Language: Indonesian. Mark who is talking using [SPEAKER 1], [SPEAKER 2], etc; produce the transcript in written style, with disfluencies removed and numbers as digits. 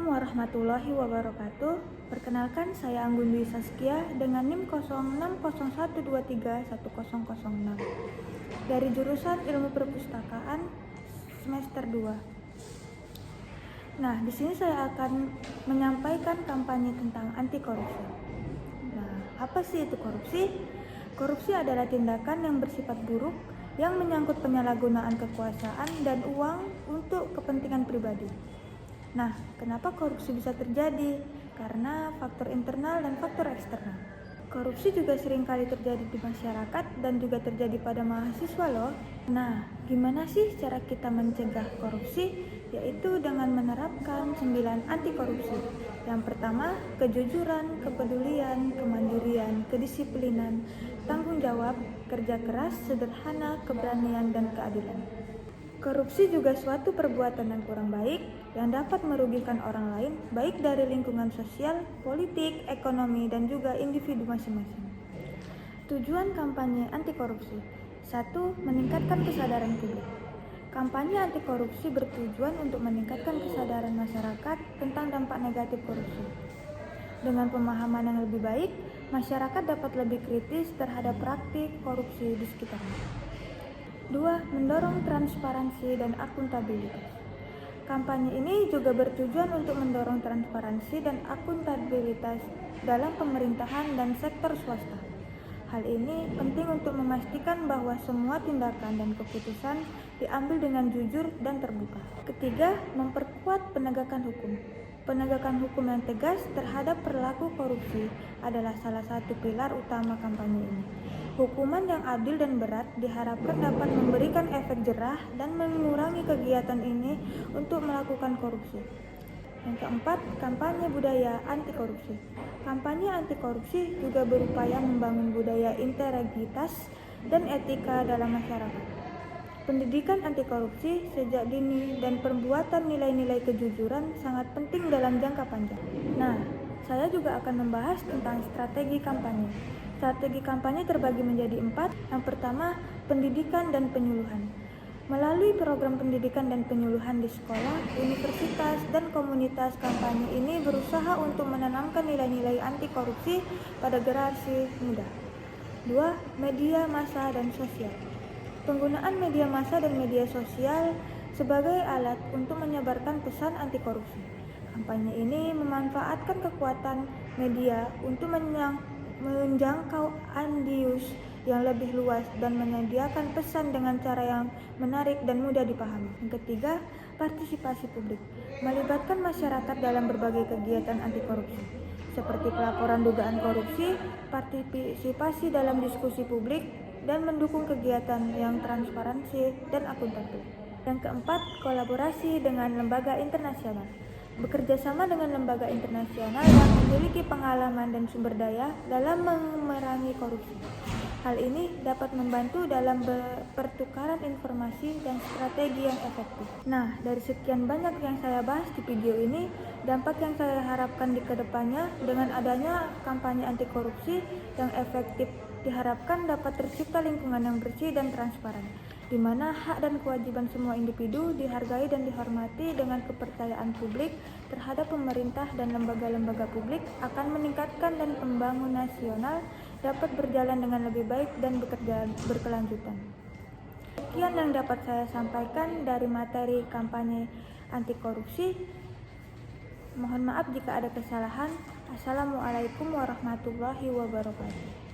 [SPEAKER 1] Assalamualaikum warahmatullahi wabarakatuh. Perkenalkan, saya Anggun Dwi Saskia dengan NIM 0601231006 dari jurusan Ilmu Perpustakaan semester 2. Nah, di sini saya akan menyampaikan kampanye tentang anti korupsi. Nah, apa sih itu korupsi? Korupsi adalah tindakan yang bersifat buruk yang menyangkut penyalahgunaan kekuasaan dan uang untuk kepentingan pribadi. Nah, kenapa korupsi bisa terjadi? Karena faktor internal dan faktor eksternal. Korupsi juga seringkali terjadi di masyarakat dan juga terjadi pada mahasiswa loh. Nah, gimana sih cara kita mencegah korupsi? Yaitu dengan menerapkan 9 anti korupsi. Yang pertama, kejujuran, kepedulian, kemandirian, kedisiplinan, tanggung jawab, kerja keras, sederhana, keberanian, dan keadilan. Korupsi juga suatu perbuatan yang kurang baik yang dapat merugikan orang lain, baik dari lingkungan sosial, politik, ekonomi, dan juga individu masing-masing. Tujuan kampanye anti korupsi: 1. Meningkatkan kesadaran publik. Kampanye anti korupsi bertujuan untuk meningkatkan kesadaran masyarakat tentang dampak negatif korupsi. Dengan pemahaman yang lebih baik, masyarakat dapat lebih kritis terhadap praktik korupsi di sekitarnya. 2. Mendorong transparansi dan akuntabilitas. Kampanye ini juga bertujuan untuk mendorong transparansi dan akuntabilitas dalam pemerintahan dan sektor swasta. Hal ini penting untuk memastikan bahwa semua tindakan dan keputusan diambil dengan jujur dan terbuka. Ketiga, memperkuat penegakan hukum. Penegakan hukum yang tegas terhadap perilaku korupsi adalah salah satu pilar utama kampanye ini. Hukuman yang adil dan berat diharapkan dapat memberikan efek jerah dan mengurangi kegiatan ini untuk melakukan korupsi. Yang keempat, kampanye budaya anti korupsi. Kampanye anti korupsi juga berupaya membangun budaya integritas dan etika dalam masyarakat. Pendidikan anti korupsi sejak dini dan perbuatan nilai-nilai kejujuran sangat penting dalam jangka panjang. Nah, saya juga akan membahas tentang strategi kampanye. Strategi kampanye terbagi menjadi 4. Yang pertama, pendidikan dan penyuluhan. Melalui program pendidikan dan penyuluhan di sekolah, universitas, dan komunitas, kampanye ini berusaha untuk menanamkan nilai-nilai anti korupsi pada generasi muda. 2. Media massa dan sosial. Penggunaan media massa dan media sosial sebagai alat untuk menyebarkan pesan anti korupsi. Kampanye ini memanfaatkan kekuatan media untuk menjangkau audiens yang lebih luas dan menyediakan pesan dengan cara yang menarik dan mudah dipahami. Yang ketiga, partisipasi publik. Melibatkan masyarakat dalam berbagai kegiatan anti korupsi, seperti pelaporan dugaan korupsi, partisipasi dalam diskusi publik, dan mendukung kegiatan yang transparansi dan akuntabel. Yang keempat, kolaborasi dengan lembaga internasional. Bekerja sama dengan lembaga internasional yang memiliki pengalaman dan sumber daya dalam memerangi korupsi. Hal ini dapat membantu dalam pertukaran informasi dan strategi yang efektif. Nah, dari sekian banyak yang saya bahas di video ini, dampak yang saya harapkan di kedepannya dengan adanya kampanye anti korupsi yang efektif diharapkan dapat tercipta lingkungan yang bersih dan transparan, di mana hak dan kewajiban semua individu dihargai dan dihormati, dengan kepercayaan publik terhadap pemerintah dan lembaga-lembaga publik akan meningkatkan dan pembangunan nasional dapat berjalan dengan lebih baik dan berkelanjutan. Sekian yang dapat saya sampaikan dari materi kampanye anti korupsi. Mohon maaf jika ada kesalahan. Assalamualaikum warahmatullahi wabarakatuh.